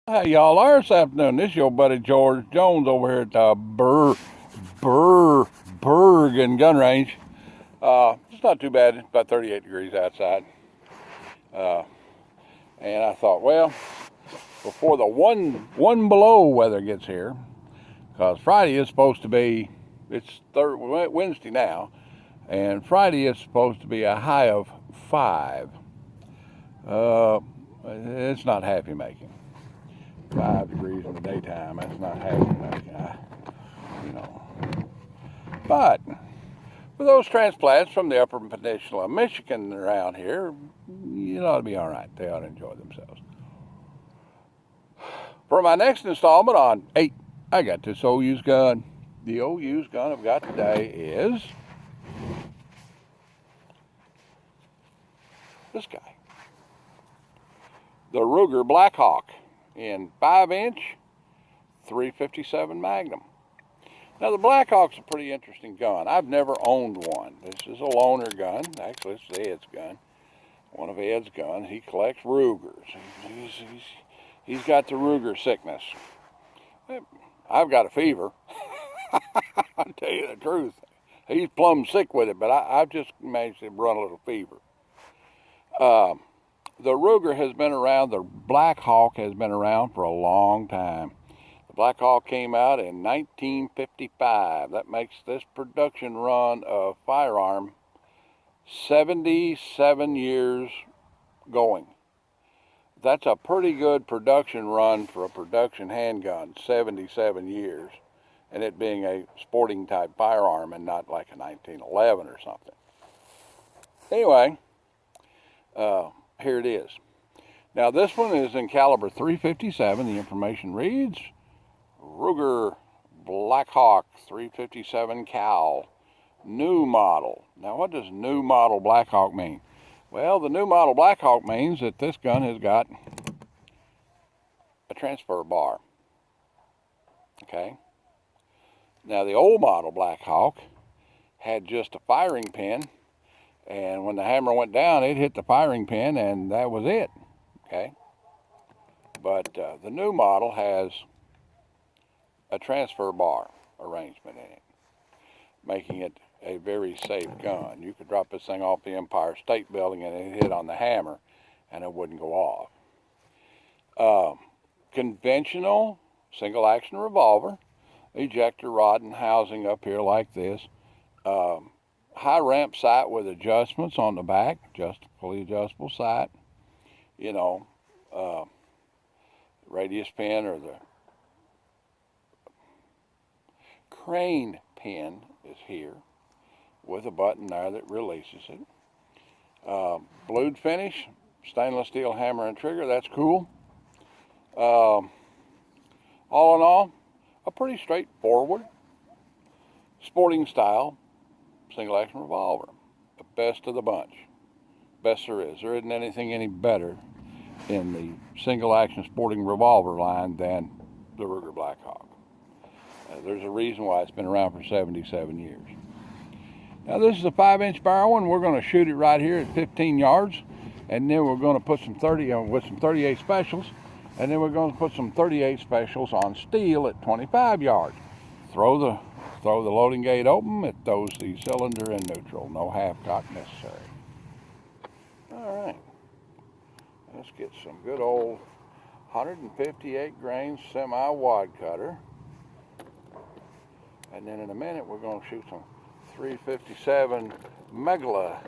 Hey y'all are this afternoon. This is your buddy George Jones over here at the Bergen gun range. It's not too bad. It's about 38 degrees outside. Uh, and I thought, well, before the one below weather gets here, because Friday is supposed to be, it's Wednesday now, and Friday is supposed to be a high of 5. It's not happy making. 5 degrees in the daytime. That's not happening. You know. But for those transplants from the Upper Peninsula of Michigan around here, you ought to be all right. They ought to enjoy themselves. For my next installment on 8, I got this old used gun. The old used gun I've got today is this guy, the Ruger Blackhawk in 5-inch 357 Magnum. Now the Blackhawk's a pretty interesting gun. I've never owned one. This is a loaner gun. Actually, it's Ed's gun. One of Ed's guns. He collects Rugers. He's got the Ruger sickness. I've got a fever. I'll tell you the truth. He's plumb sick with it, but I've just managed to run a little fever. The Ruger has been around. The Blackhawk has been around for a long time. Blackhawk came out in 1955. That makes this production run of firearm 77 years going. That's a pretty good production run for a production handgun, 77 years, and it being a sporting type firearm and not like a 1911 or something. Anyway, here it is. Now this one is in caliber 357. The information reads, Ruger Blackhawk 357 cal, new model. Now what does new model Blackhawk mean? Well, the new model Blackhawk means that this gun has got a transfer bar. Okay. Now the old model Blackhawk had just a firing pin, and when the hammer went down, it hit the firing pin, and that was it. Okay. But the new model has a transfer bar arrangement in it, making it a very safe gun. You could drop this thing off the Empire State Building and it hit on the hammer and it wouldn't go off. Conventional single action revolver, ejector rod and housing up here like this. High ramp sight with adjustments on the back, just fully adjustable sight. You know, radius pin or the crane pin is here with a button there that releases it. Blued finish, stainless steel hammer and trigger, that's cool. All in all, a pretty straightforward, sporting style, single action revolver. The best of the bunch. Best there is. There isn't anything any better in the single action sporting revolver line than the Ruger Blackhawk. There's a reason why it's been around for 77 years. Now this is a 5-inch barrel one. We're going to shoot it right here at 15 yards, and then we're going to put some 38 specials, and then we're going to put some 38 specials on steel at 25 yards. Throw the loading gate open. It throws the cylinder in neutral. No half cock necessary. All right. Let's get some good old 158 grain semi-wad cutter. And then in a minute, we're going to shoot some 357 Megala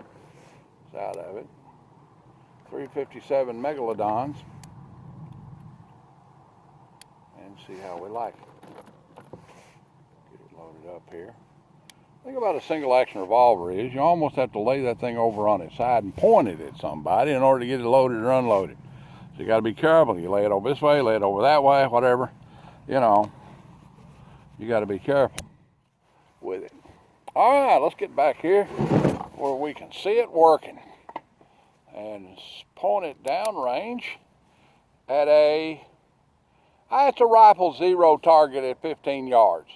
out of it. 357 Megalodons. And see how we like it. Get it loaded up here. The thing about a single action revolver is you almost have to lay that thing over on its side and point it at somebody in order to get it loaded or unloaded. So you got to be careful. You lay it over this way, lay it over that way, whatever. You know, you got to be careful with it. All right, let's get back here where we can see it working and point it downrange at it's a rifle zero target at 15 yards.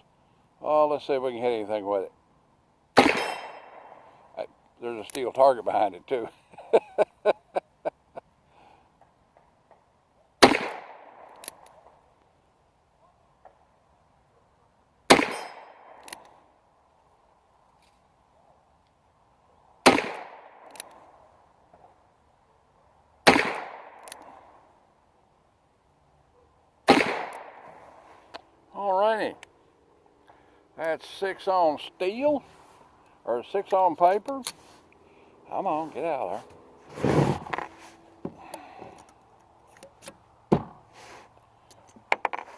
Oh, let's see if we can hit anything with it. There's a steel target behind it too. That's 6 on steel, or 6 on paper. Come on, get out of there.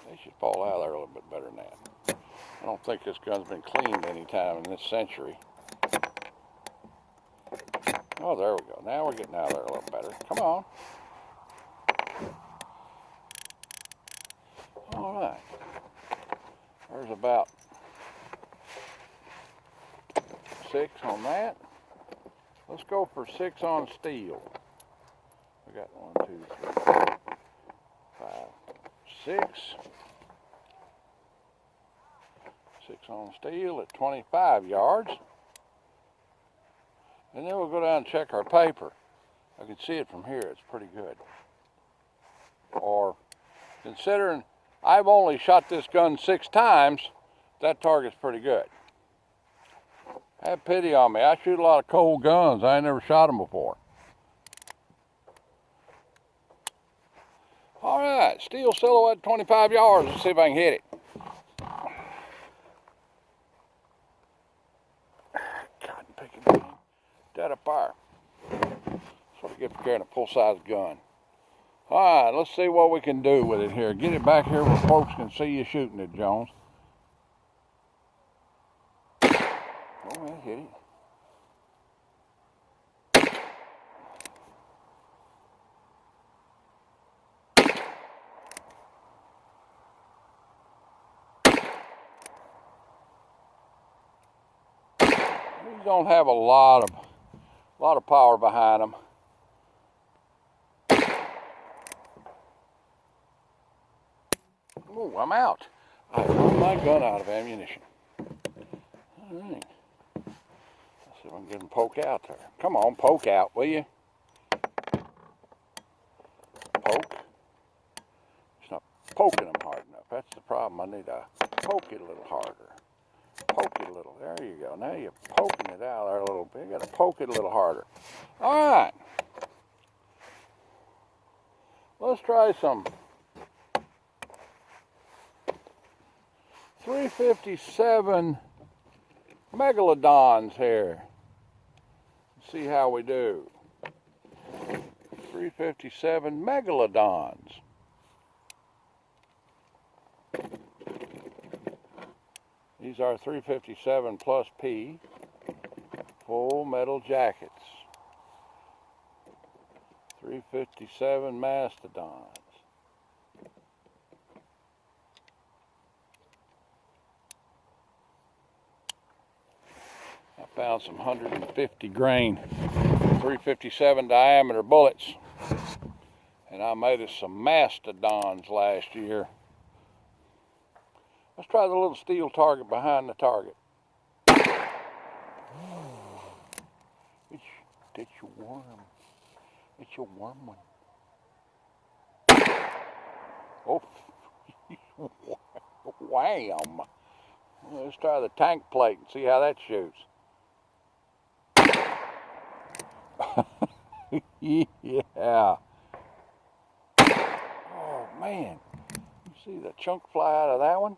They should fall out of there a little bit better than that. I don't think this gun's been cleaned any time in this century. Oh, there we go. Now we're getting out of there a little better. Come on. All right. There's about 6 on that. Let's go for 6 on steel. We got 1, 2, 3, 4, 5, 6. 6 on steel at 25 yards. And then we'll go down and check our paper. I can see it from here. It's pretty good. Or, considering I've only shot this gun 6 times, that target's pretty good. Have pity on me. I shoot a lot of cold guns. I ain't never shot them before. All right, steel silhouette, 25 yards. Let's see if I can hit it. Cotton picking game. Dead of fire. That's what I get for carrying a full-size gun. All right, let's see what we can do with it here. Get it back here where folks can see you shooting it, Jones. Oh, I hit it. These don't have a lot of power behind them. Oh, I'm out. I blew my gun out of ammunition. All right. Let's see if I can get them poke out there. Come on, poke out, will you? Poke. It's not poking them hard enough. That's the problem. I need to poke it a little harder. Poke it a little. There you go. Now you're poking it out there a little bit. You got to poke it a little harder. All right. Let's try some 357 Megalodons here. See how we do. 357 Megalodons. These are 357 plus P full metal jackets. 357 Mastodons. I found some 150 grain 357 diameter bullets, and I made us some Mastodons last year. Let's try the little steel target behind the target. It's your worm. It's your worm one. Oh, wham. Let's try the tank plate and see how that shoots. Yeah. Oh, man. You see the chunk fly out of that one?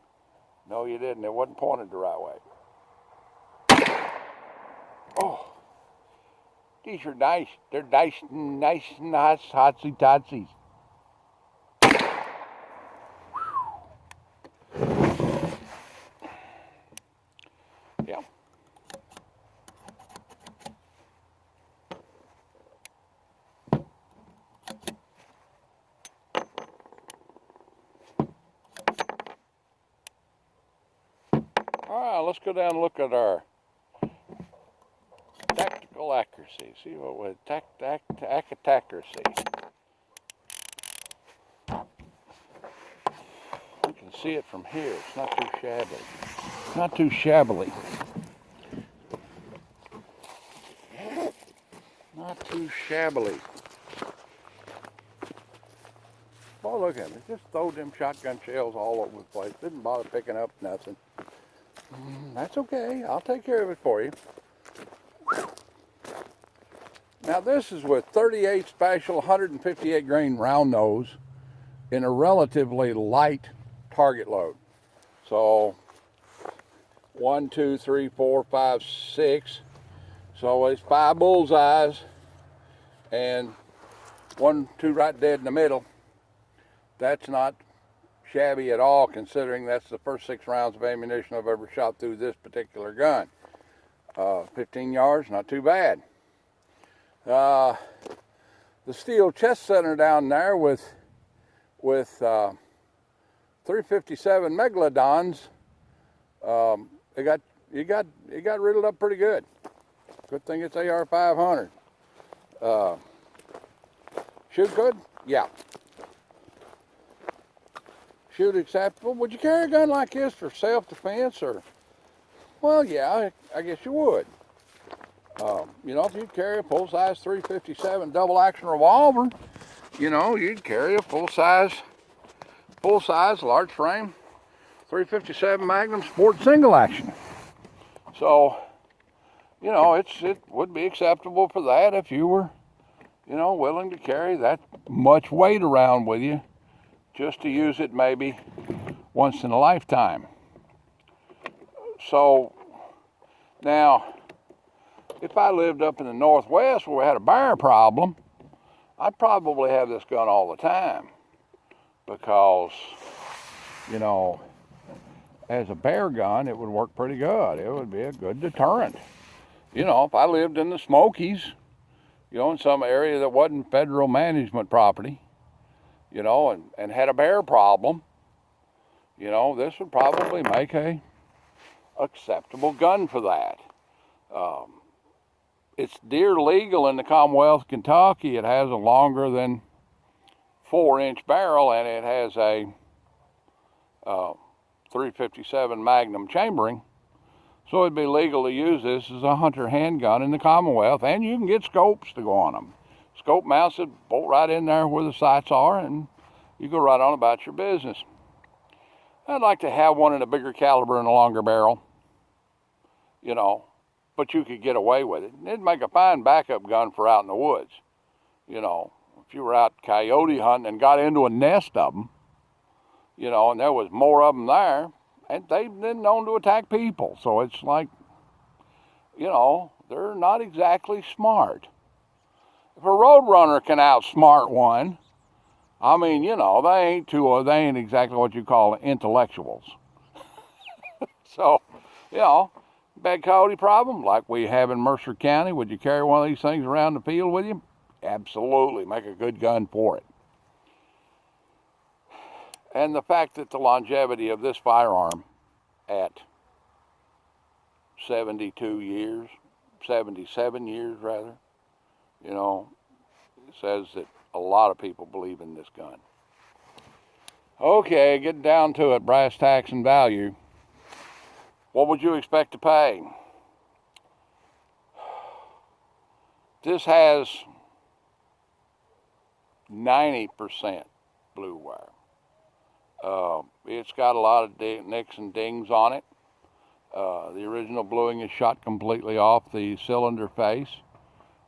No, you didn't. It wasn't pointed the right way. Oh. These are nice. They're nice and hotsy-totsies. Yeah. All right, let's go down and look at our tactical accuracy. See what with accuracy. You can see it from here. It's not too shabby. Not too shabbily. Not too shabbily. Oh, look at me. Just throw them shotgun shells all over the place. Didn't bother picking up nothing. That's okay. I'll take care of it for you. Now this is with 38 special 158 grain round nose in a relatively light target load. So 1, 2, 3, 4, 5, 6. So it's 5 bullseyes and 1, 2 right dead in the middle. That's not shabby at all, considering that's the first 6 rounds of ammunition I've ever shot through this particular gun. 15 yards, not too bad. The steel chest center down there with 357 Megalodons, it got riddled up pretty good. Good thing it's AR 500. Shoot good? Yeah. Shoot acceptable? Would you carry a gun like this for self-defense or? Well, yeah, I guess you would. You know, if you carry a full-size 357 double-action revolver, you know, you'd carry a full-size, large-frame 357 Magnum Sport single-action. So, you know, it would be acceptable for that if you were, you know, willing to carry that much weight around with you just to use it maybe once in a lifetime. So, now, if I lived up in the Northwest where we had a bear problem, I'd probably have this gun all the time because, you know, as a bear gun, it would work pretty good. It would be a good deterrent. You know, if I lived in the Smokies, you know, in some area that wasn't federal management property, you know, and had a bear problem, you know, this would probably make a acceptable gun for that. It's deer legal in the Commonwealth of Kentucky. It has a longer than 4-inch barrel, and it has a 357 Magnum chambering. So it'd be legal to use this as a hunter handgun in the Commonwealth, and you can get scopes to go on them. Scope mounted, bolt right in there where the sights are, and you go right on about your business. I'd like to have one in a bigger caliber and a longer barrel, you know, but you could get away with it. It'd make a fine backup gun for out in the woods. You know, if you were out coyote hunting and got into a nest of them, you know, and there was more of them there, and they've been known to attack people. So it's like, you know, they're not exactly smart. If a roadrunner can outsmart one, I mean, you know, they ain't exactly what you call intellectuals. So, you know, bad coyote problem like we have in Mercer County, would you carry one of these things around the field with you? Absolutely, make a good gun for it. And the fact that the longevity of this firearm at 72 years, 77 years rather, you know, says that a lot of people believe in this gun. Okay, getting down to it, brass tacks and value. What would you expect to pay? This has 90% blue wire. It's got a lot of nicks and dings on it. The original bluing is shot completely off the cylinder face.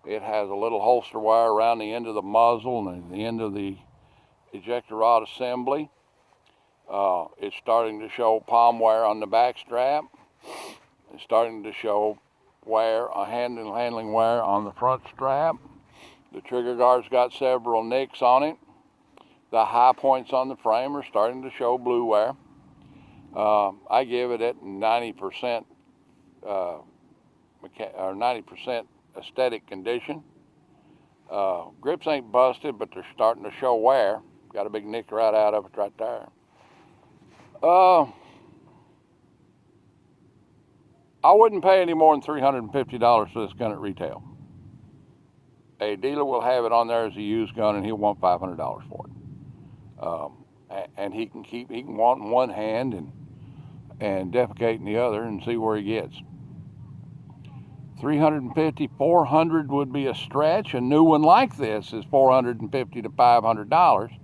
It has a little holster wire around the end of the muzzle and the end of the ejector rod assembly. It's starting to show palm wear on the back strap. It's starting to show wear, handling wear on the front strap. The trigger guard's got several nicks on it. The high points on the frame are starting to show blue wear. I give it at 90% or 90% aesthetic condition. Grips ain't busted, but they're starting to show wear. Got a big nick right out of it right there. I wouldn't pay any more than $350 for this gun at retail. A dealer will have it on there as a used gun, and he'll want $500 for it. And he can want in one hand and defecate in the other and see where he gets. $350, $400 would be a stretch. A new one like this is $450 to $500,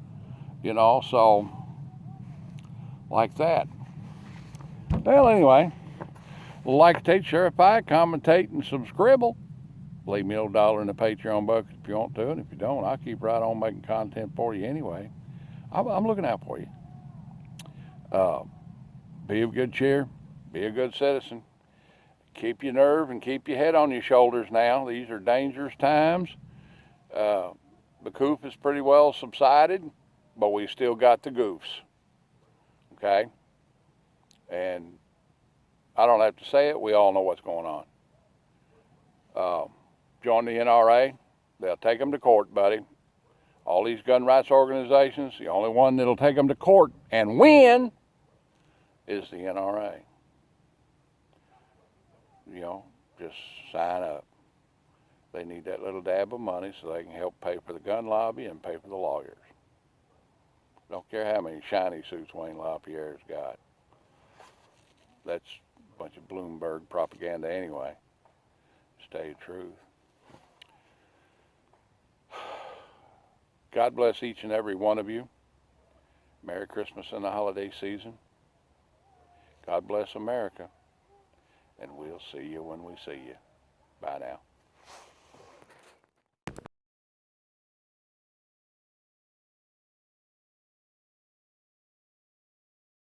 you know, so like that. Well, anyway, like, take, share, commentate, and subscribe. Leave me a $1 in the Patreon bucket if you want to, and if you don't, I'll keep right on making content for you anyway. I'm looking out for you. Be of good cheer. Be a good citizen. Keep your nerve and keep your head on your shoulders now. These are dangerous times. The coup is pretty well subsided, but we still got the goofs. Okay? And I don't have to say it. We all know what's going on. Join the NRA. They'll take them to court, buddy. All these gun rights organizations, the only one that'll take them to court and win is the NRA. You know, just sign up. They need that little dab of money so they can help pay for the gun lobby and pay for the lawyers. Don't care how many shiny suits Wayne LaPierre's got. That's a bunch of Bloomberg propaganda anyway. Stay truth. God bless each and every one of you. Merry Christmas and the holiday season. God bless America. And we'll see you when we see you.